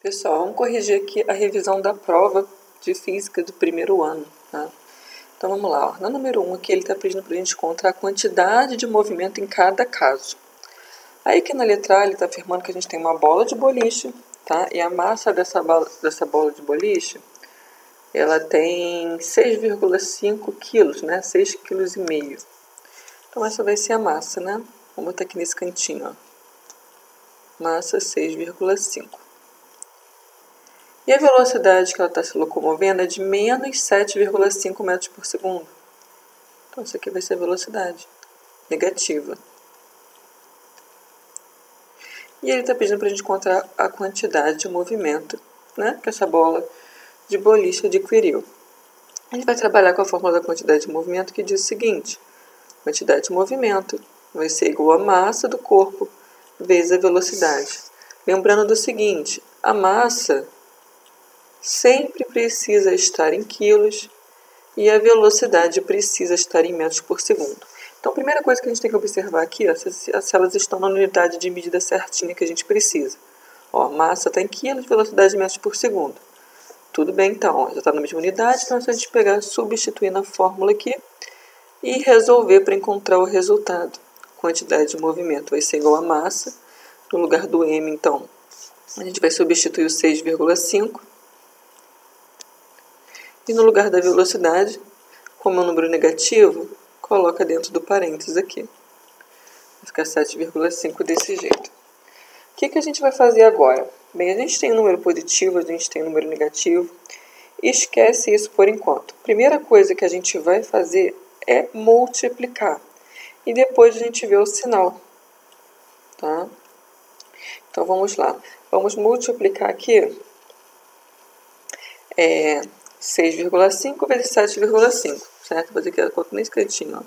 Pessoal, vamos corrigir aqui a revisão da prova de física do primeiro ano, tá? Então vamos lá, ó. Na número 1 aqui ele está pedindo para a gente encontrar a quantidade de movimento em cada caso. Aí aqui na letra A ele está afirmando que a gente tem uma bola de boliche, tá? E a massa dessa bola de boliche, ela tem 6,5 quilos, né? 6,5 kg. Então essa vai ser a massa, né? Vamos botar aqui nesse cantinho, ó. Massa 6,5. E a velocidade que ela está se locomovendo é de menos 7,5 metros por segundo. Então, isso aqui vai ser a velocidade negativa. E ele está pedindo para a gente encontrar a quantidade de movimento, né, que essa bola de boliche adquiriu. A gente vai trabalhar com a fórmula da quantidade de movimento que diz o seguinte: quantidade de movimento vai ser igual a massa do corpo vezes a velocidade. Lembrando do seguinte, a massa sempre precisa estar em quilos e a velocidade precisa estar em metros por segundo. Então, a primeira coisa que a gente tem que observar aqui, ó, se elas estão na unidade de medida certinha que a gente precisa. Ó, massa está em quilos, velocidade em metros por segundo. Tudo bem, então, ó, já está na mesma unidade, então é só a gente pegar, substituir na fórmula aqui e resolver para encontrar o resultado. Quantidade de movimento vai ser igual a massa. No lugar do m, então, a gente vai substituir o 6,5. E no lugar da velocidade, como é um número negativo, coloca dentro do parênteses aqui. Vai ficar 7,5 desse jeito. O que a gente vai fazer agora? Bem, a gente tem um número positivo, a gente tem um número negativo. Esquece isso por enquanto. A primeira coisa que a gente vai fazer é multiplicar. E depois a gente vê o sinal. Tá? Então vamos lá. Vamos multiplicar aqui 6,5 vezes 7,5, certo? Vou fazer aqui a conta nesse cantinho, ó.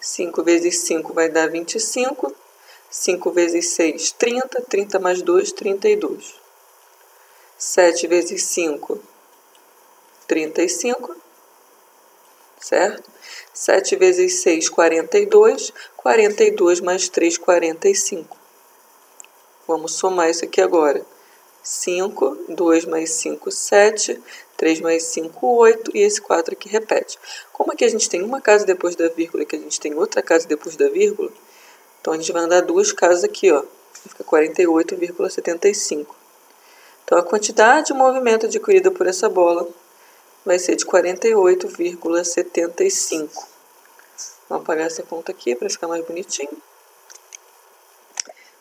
5 vezes 5 vai dar 25. 5 vezes 6, 30. 30 mais 2, 32. 7 vezes 5, 35. Certo? 7 vezes 6, 42. 42 mais 3, 45. Vamos somar isso aqui agora. 5, 2 mais 5, 7, 3 mais 5, 8, e esse 4 aqui repete. Como aqui a gente tem uma casa depois da vírgula e que a gente tem outra casa depois da vírgula, então a gente vai andar duas casas aqui, ó. Fica 48,75. Então a quantidade de movimento adquirida por essa bola vai ser de 48,75. Vamos apagar essa conta aqui para ficar mais bonitinho.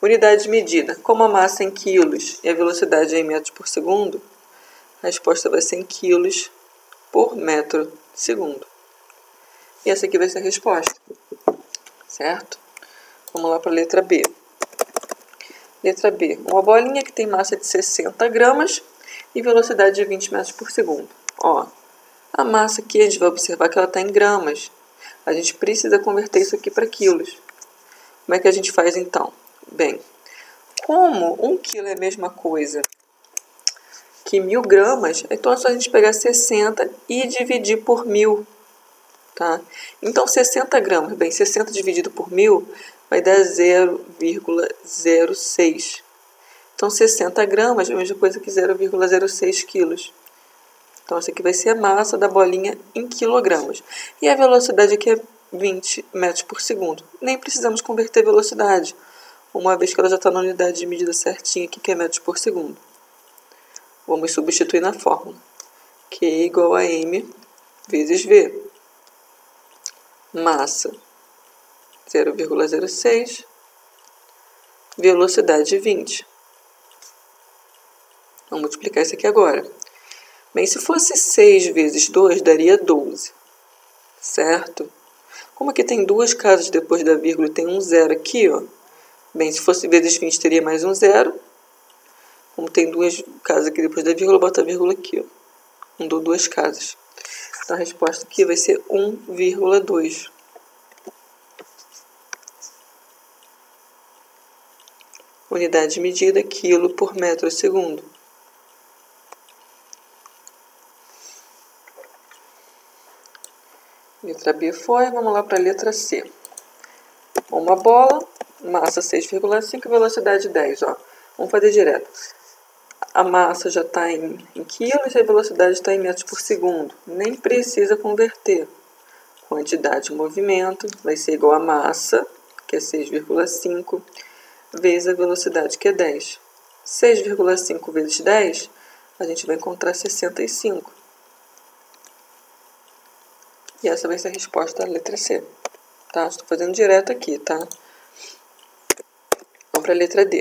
Unidade de medida. Como a massa é em quilos e a velocidade é em metros por segundo, a resposta vai ser em quilos por metro segundo. E essa aqui vai ser a resposta. Certo? Vamos lá para a letra B. Letra B. Uma bolinha que tem massa de 60 gramas e velocidade de 20 metros por segundo. Ó, a massa aqui a gente vai observar que ela está em gramas. A gente precisa converter isso aqui para quilos. Como é que a gente faz então? Bem, como 1 quilo é a mesma coisa que 1000 gramas, então é só a gente pegar 60 e dividir por 1000. Tá? Então, 60 gramas, bem, 60 dividido por 1000 vai dar 0,06. Então, 60 gramas é a mesma coisa que 0,06 quilos. Então, essa aqui vai ser a massa da bolinha em quilogramas. E a velocidade aqui é 20 metros por segundo. Nem precisamos converter velocidade, uma vez que ela já está na unidade de medida certinha aqui, que é metros por segundo. Vamos substituir na fórmula. Q é igual a M vezes V. Massa 0,06, velocidade 20. Vamos multiplicar isso aqui agora. Bem, se fosse 6 vezes 2, daria 12, certo? Como aqui tem duas casas depois da vírgula e tem um zero aqui, ó. Bem, se fosse vezes 20, teria mais um zero. Como tem duas casas aqui depois da vírgula, bota a vírgula aqui, ó. Mudou duas casas. Então, a resposta aqui vai ser 1,2. Unidade de medida, quilo por metro segundo. Letra B foi, vamos lá para a letra C. Uma bola, massa 6,5 e velocidade 10. Ó. Vamos fazer direto. A massa já está em quilos e a velocidade está em metros por segundo. Nem precisa converter. Quantidade de movimento vai ser igual a massa, que é 6,5, vezes a velocidade, que é 10. 6,5 vezes 10, a gente vai encontrar 65. E essa vai ser a resposta da letra C. Tá? Estou fazendo direto aqui, tá? Vamos para a letra D.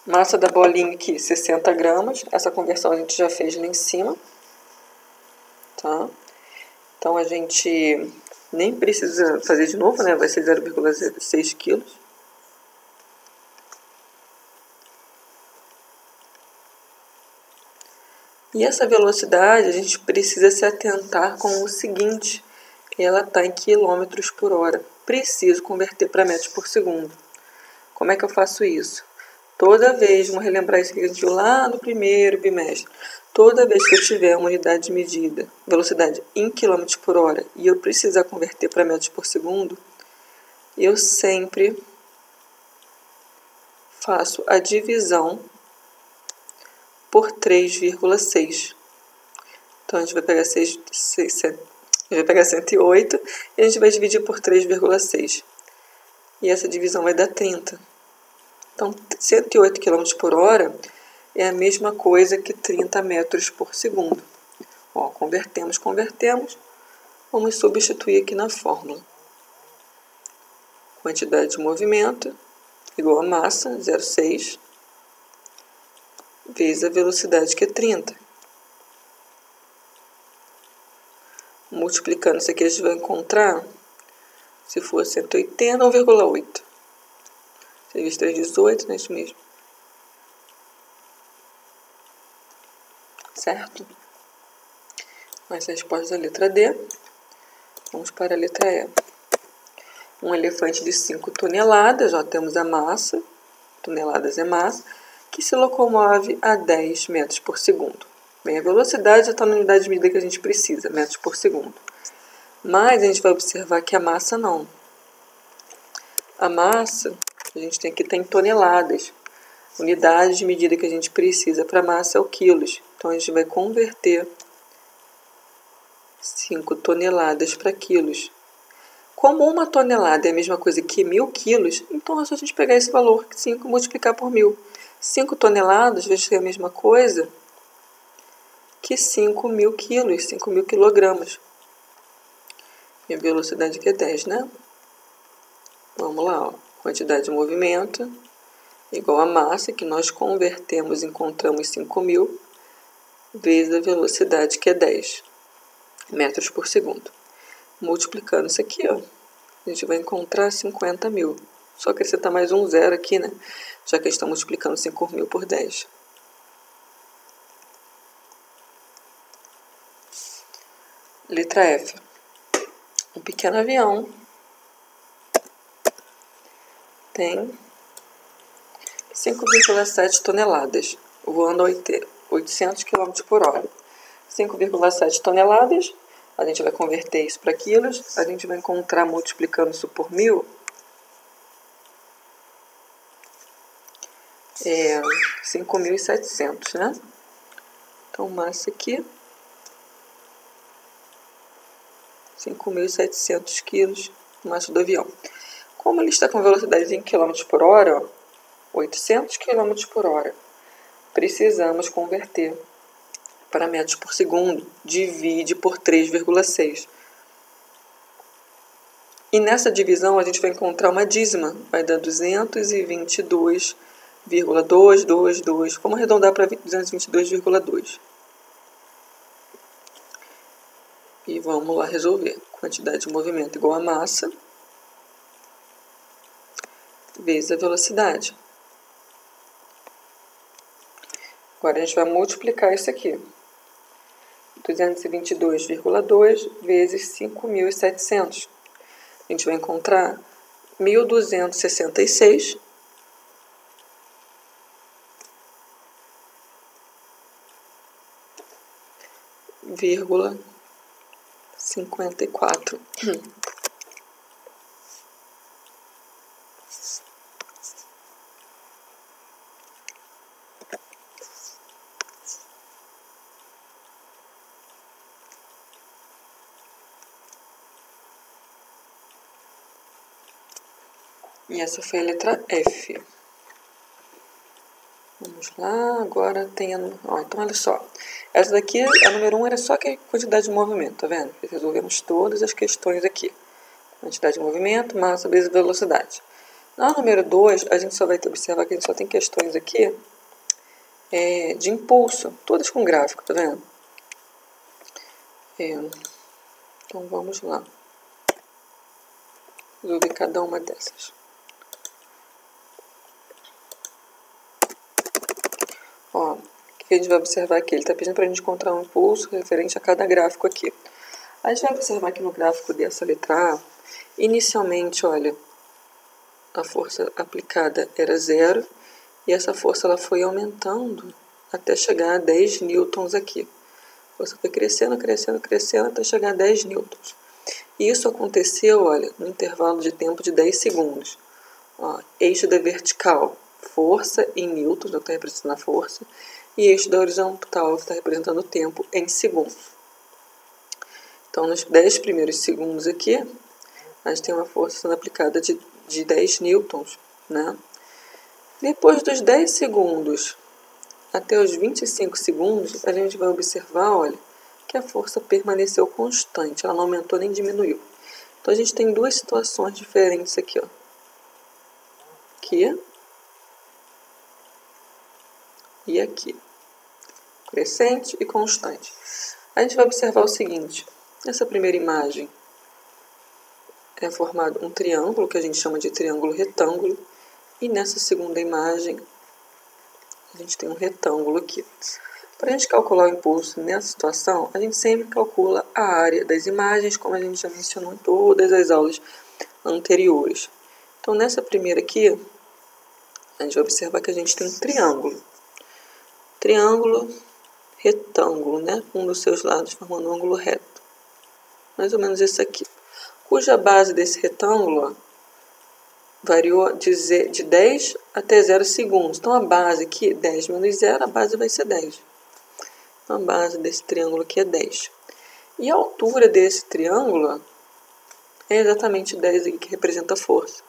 Massa da bolinha aqui, 60 gramas. Essa conversão a gente já fez lá em cima. Tá? Então, a gente nem precisa fazer de novo, né? Vai ser 0,6 quilos. E essa velocidade, a gente precisa se atentar com o seguinte. Ela está em quilômetros por hora. Preciso converter para metros por segundo. Como é que eu faço isso? Toda vez, vamos relembrar isso que a gente viu lá no primeiro bimestre. Toda vez que eu tiver uma unidade de medida, velocidade em quilômetros por hora, e eu precisar converter para metros por segundo, eu sempre faço a divisão por 3,6. Então, a gente vai pegar 108 e a gente vai dividir por 3,6. E essa divisão vai dar 30. Então, 108 km por hora é a mesma coisa que 30 metros por segundo. Ó, convertemos. Vamos substituir aqui na fórmula. Quantidade de movimento igual a massa, 0,6, vezes a velocidade, que é 30. Multiplicando isso aqui, a gente vai encontrar, se for 180, 1,8. 6 vezes 3, 18, não é isso mesmo? Certo? Essa é a resposta da letra D. Vamos para a letra E. Um elefante de 5 toneladas, já temos a massa, toneladas é massa, que se locomove a 10 metros por segundo. Bem, a velocidade já está na unidade de medida que a gente precisa, metros por segundo. Mas a gente vai observar que a massa não. A massa, a gente tem que estar em toneladas. Unidade de medida que a gente precisa para a massa é o quilos. Então, a gente vai converter 5 toneladas para quilos. Como uma tonelada é a mesma coisa que 1.000 quilos, então é só a gente pegar esse valor, 5, multiplicar por 1.000. 5 toneladas vai ser a mesma coisa que 5.000 quilos, 5.000 quilogramas. E a velocidade aqui é 10, né? Vamos lá, ó. Quantidade de movimento igual a massa, que nós convertemos e encontramos 5.000, vezes a velocidade, que é 10 metros por segundo. Multiplicando isso aqui, ó, a gente vai encontrar 50.000. Só acrescentar mais um zero aqui, né? Já que a gente está multiplicando 5.000 por 10. Letra F. Um pequeno avião tem 5,7 toneladas, voando a 800 km por hora. 5,7 toneladas, a gente vai converter isso para quilos, a gente vai encontrar, multiplicando isso por 1.000, 5.700, né? Então, massa aqui, 5.700 quilos, massa do avião. Como ele está com velocidade em km por hora, ó, 800 km por hora, precisamos converter para metros por segundo, divide por 3,6. E nessa divisão a gente vai encontrar uma dízima, vai dar 222,222. Vamos arredondar para 222,2. E vamos lá resolver. Quantidade de movimento igual a massa, vezes a velocidade. Agora a gente vai multiplicar isso aqui. 222,2 vezes 5.700. A gente vai encontrar 1.266 54. E essa foi a letra F. Vamos lá, agora tem a... Ó, então, olha só. Essa daqui, a número 1, era só que a quantidade de movimento, tá vendo? Resolvemos todas as questões aqui. Quantidade de movimento, massa vezes velocidade. Na número 2, a gente só vai observar que a gente só tem questões aqui de impulso, todas com gráfico, tá vendo? Então, vamos lá. Resolver cada uma dessas. Ó, o que a gente vai observar aqui? Ele está pedindo para a gente encontrar um impulso referente a cada gráfico aqui. A gente vai observar que no gráfico dessa letra A, inicialmente, olha, a força aplicada era 0 e essa força ela foi aumentando até chegar a 10 newtons aqui. A força foi crescendo, crescendo, crescendo até chegar a 10 newtons. E isso aconteceu, olha, no intervalo de tempo de 10 segundos. Ó, eixo da vertical, força em newtons, que está representando a força, e eixo da horizontal, que está representando o tempo em segundos. Então, nos 10 primeiros segundos aqui, a gente tem uma força sendo aplicada de 10 newtons, né? Depois dos 10 segundos até os 25 segundos, a gente vai observar, olha, que a força permaneceu constante, ela não aumentou nem diminuiu. Então, a gente tem duas situações diferentes aqui, ó. Aqui e aqui. Crescente e constante. A gente vai observar o seguinte, nessa primeira imagem é formado um triângulo, que a gente chama de triângulo retângulo, e nessa segunda imagem a gente tem um retângulo aqui. Para a gente calcular o impulso nessa situação, a gente sempre calcula a área das imagens, como a gente já mencionou em todas as aulas anteriores. Então, nessa primeira aqui, a gente vai observar que a gente tem um triângulo. Triângulo retângulo, né? Um dos seus lados formando um ângulo reto. Mais ou menos esse aqui. Cuja base desse retângulo, ó, variou de 10 até 0 segundos. Então, a base aqui, 10 menos 0, a base vai ser 10. Então, a base desse triângulo aqui é 10. E a altura desse triângulo, ó, é exatamente 10 aqui, que representa a força.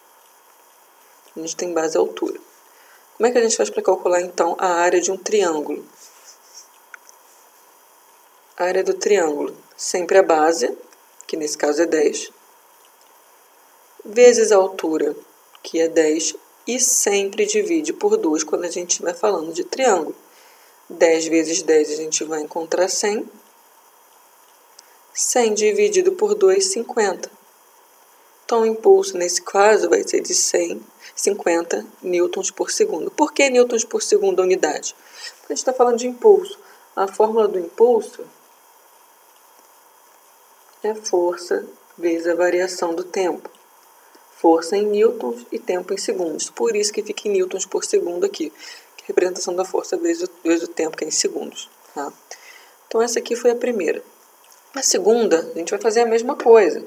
A gente tem base e altura. Como é que a gente faz para calcular, então, a área de um triângulo? A área do triângulo, sempre a base, que nesse caso é 10, vezes a altura, que é 10, e sempre divide por 2 quando a gente estiver falando de triângulo. 10 vezes 10 a gente vai encontrar 100. 100 dividido por 2, 50. Então, o impulso, nesse caso, vai ser de 150 newtons por segundo. Por que newtons por segundo a unidade? Porque a gente está falando de impulso. A fórmula do impulso é força vezes a variação do tempo. Força em newtons e tempo em segundos. Por isso que fica em newtons por segundo aqui, que é a representação da força vezes o tempo, que é em segundos. Tá? Então, essa aqui foi a primeira. A segunda, a gente vai fazer a mesma coisa.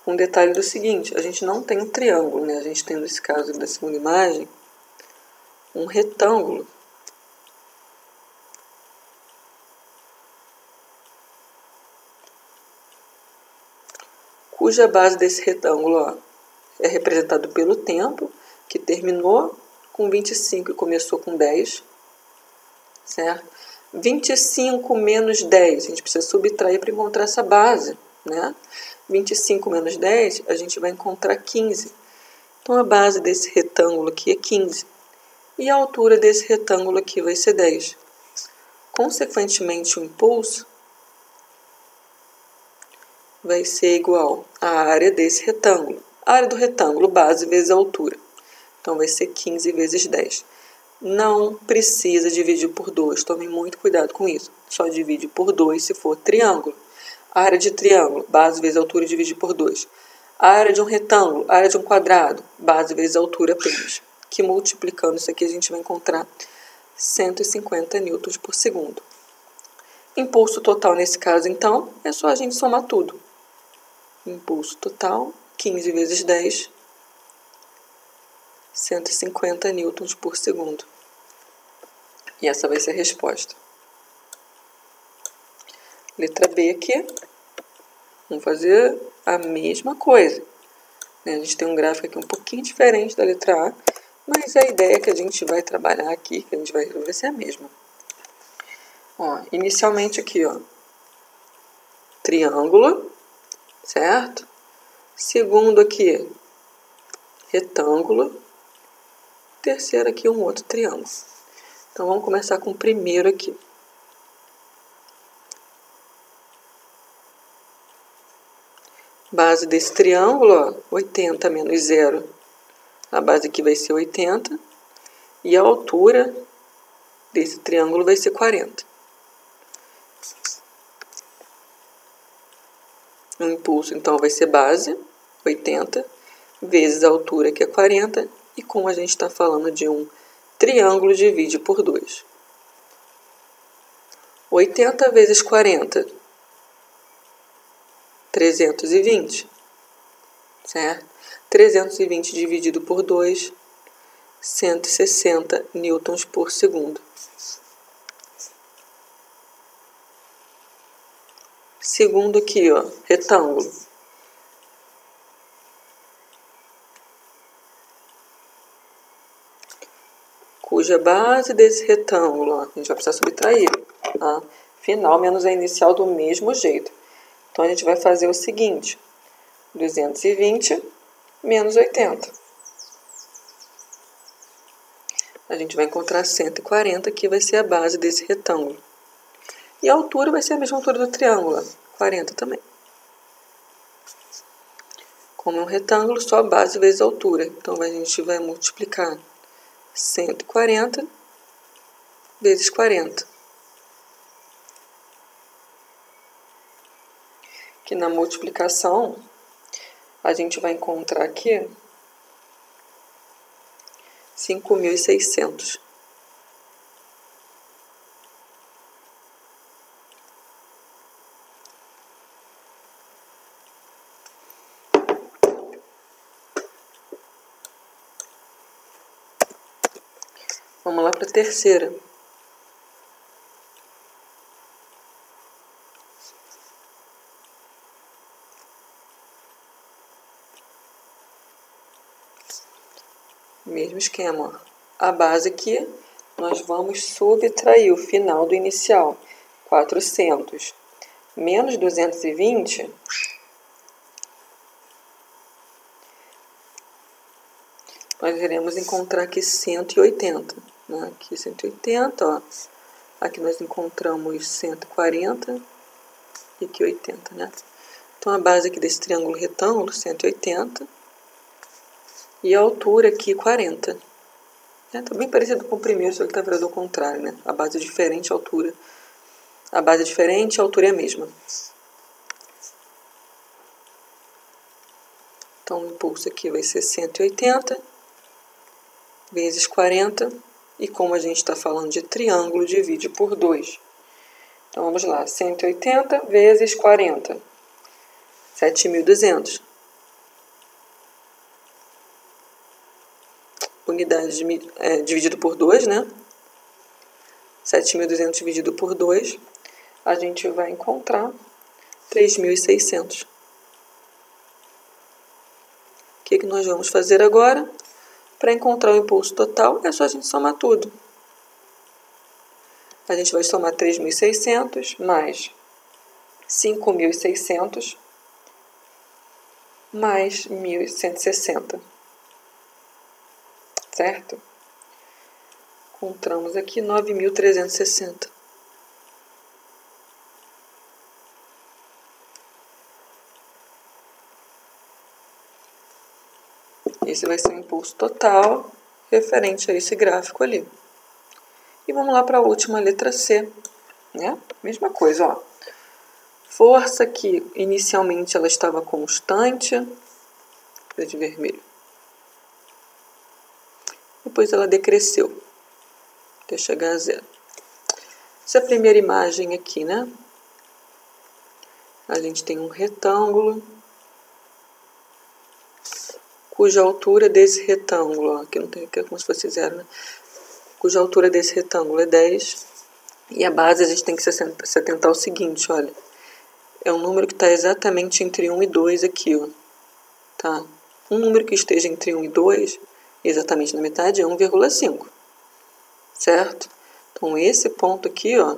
Um detalhe do seguinte, a gente não tem um triângulo, né? A gente tem, nesse caso da segunda imagem, um retângulo. Cuja base desse retângulo, ó, é representado pelo tempo, que terminou com 25 e começou com 10, certo? 25 menos 10, a gente precisa subtrair para encontrar essa base, né? 25 menos 10, a gente vai encontrar 15. Então, a base desse retângulo aqui é 15. E a altura desse retângulo aqui vai ser 10. Consequentemente, o impulso vai ser igual à área desse retângulo. A área do retângulo, base vezes a altura. Então, vai ser 15 vezes 10. Não precisa dividir por 2. Tome muito cuidado com isso. Só divide por 2 se for triângulo. A área de triângulo, base vezes altura, divide por 2. A área de um retângulo, a área de um quadrado, base vezes altura apenas. Que multiplicando isso aqui a gente vai encontrar 150 newtons por segundo. Impulso total nesse caso, então, é só a gente somar tudo. Impulso total, 15 vezes 10, 150 newtons por segundo. E essa vai ser a resposta. Letra B aqui. Vamos fazer a mesma coisa. A gente tem um gráfico aqui um pouquinho diferente da letra A, mas a ideia que a gente vai trabalhar aqui, que a gente vai resolver, vai ser a mesma. Ó, inicialmente aqui, ó, triângulo, certo? Segundo aqui, retângulo. Terceiro aqui, um outro triângulo. Então, vamos começar com o primeiro aqui. Base desse triângulo, ó, 80 menos 0. A base aqui vai ser 80. E a altura desse triângulo vai ser 40. O impulso, então, vai ser base, 80, vezes a altura, que é 40. E como a gente está falando de um triângulo, divide por 2. 80 vezes 40, 320, certo? 320 dividido por 2, 160 newtons por segundo. Segundo aqui, ó, retângulo. Cuja base desse retângulo, ó, a gente vai precisar subtrair, tá? Final menos a inicial do mesmo jeito. Então, a gente vai fazer o seguinte, 220 menos 80. A gente vai encontrar 140, que vai ser a base desse retângulo. E a altura vai ser a mesma altura do triângulo, 40 também. Como é um retângulo, só a base vezes a altura. Então, a gente vai multiplicar 140 vezes 40. Que na multiplicação, a gente vai encontrar aqui 5.600. Vamos lá para a terceira. Mesmo esquema. A base aqui, nós vamos subtrair o final do inicial. 400 menos 220... nós iremos encontrar aqui 180. Né? Aqui 180, ó. Aqui nós encontramos 140 e aqui 80, né? Então, a base aqui desse triângulo retângulo, 180. E a altura aqui, 40. Está bem parecido com o primeiro, só que está virado ao contrário, né? A base é diferente, a altura. A base é diferente, a altura é a mesma. Então, o impulso aqui vai ser 180 vezes 40. E como a gente está falando de triângulo, divide por 2. Então, vamos lá. 180 vezes 40. 7.200. Unidade dividido por 2, né? 7.200 dividido por 2. A gente vai encontrar 3.600. O que nós vamos fazer agora? Para encontrar o impulso total, é só a gente somar tudo. A gente vai somar 3.600 mais 5.600 mais 1.160. Certo? Encontramos aqui 9.360. Esse vai ser o impulso total referente a esse gráfico ali. E vamos lá para a última, letra C. Né? Mesma coisa, ó. Força que inicialmente ela estava constante, de vermelho. Depois ela decresceu, até chegar a 0. Essa é a primeira imagem aqui, né? A gente tem um retângulo cuja altura desse retângulo, ó, aqui não tem, aqui é como se fosse zero, né? Cuja altura desse retângulo é 10, e a base a gente tem que se atentar ao seguinte, olha, é um número que está exatamente entre 1 e 2 aqui, ó, tá? Um número que esteja entre 1 e 2, exatamente na metade, é 1,5, certo? Então, esse ponto aqui, ó,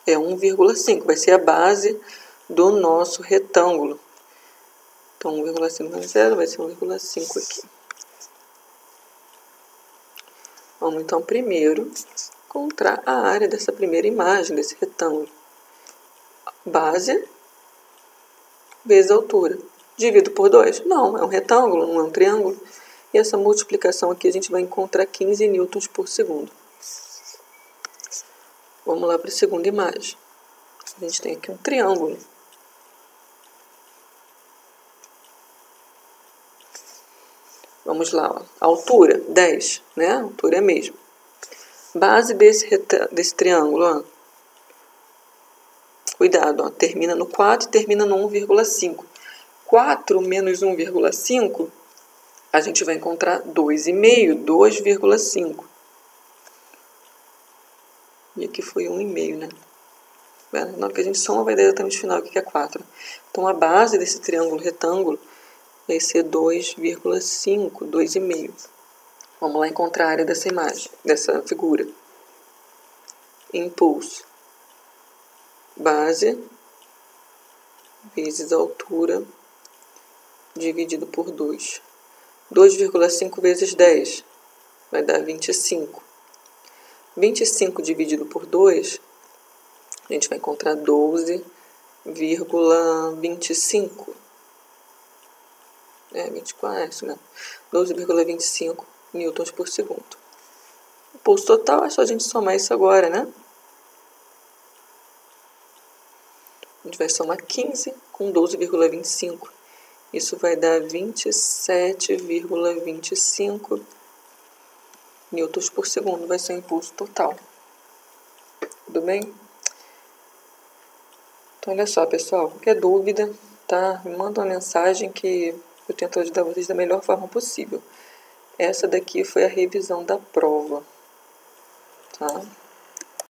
é 1,5, vai ser a base do nosso retângulo. Então, 1,5 mais 0 vai ser 1,5 aqui. Vamos, então, primeiro encontrar a área dessa primeira imagem, desse retângulo. Base vezes altura. Divido por 2? Não, é um retângulo, não é um triângulo. E essa multiplicação aqui a gente vai encontrar 15 newtons por segundo. Vamos lá para a segunda imagem. A gente tem aqui um triângulo. Vamos lá, ó. Altura, 10, né? A altura é a mesma. Base desse triângulo, ó. Cuidado, ó. Termina no 4 e termina no 1,5. 4 menos 1,5, a gente vai encontrar 2,5, 2,5. E aqui foi 1,5, né? Na hora que a gente soma, vai dar exatamente o final, que é 4. Então, a base desse triângulo retângulo vai ser 2,5, 2,5. Vamos lá encontrar a área dessa imagem, dessa figura. Impulso. Base vezes altura dividido por 2. 2,5 vezes 10 vai dar 25. 25 dividido por 2, a gente vai encontrar 12,25. 24, né? 12,25 newtons por segundo. O pulso total é só a gente somar isso agora, né? A gente vai somar 15 com 12,25. Isso vai dar 27,25 newtons por segundo. Vai ser o impulso total. Tudo bem? Então, olha só, pessoal. Qualquer dúvida, tá? Me manda uma mensagem que eu tento ajudar vocês da melhor forma possível. Essa daqui foi a revisão da prova, tá?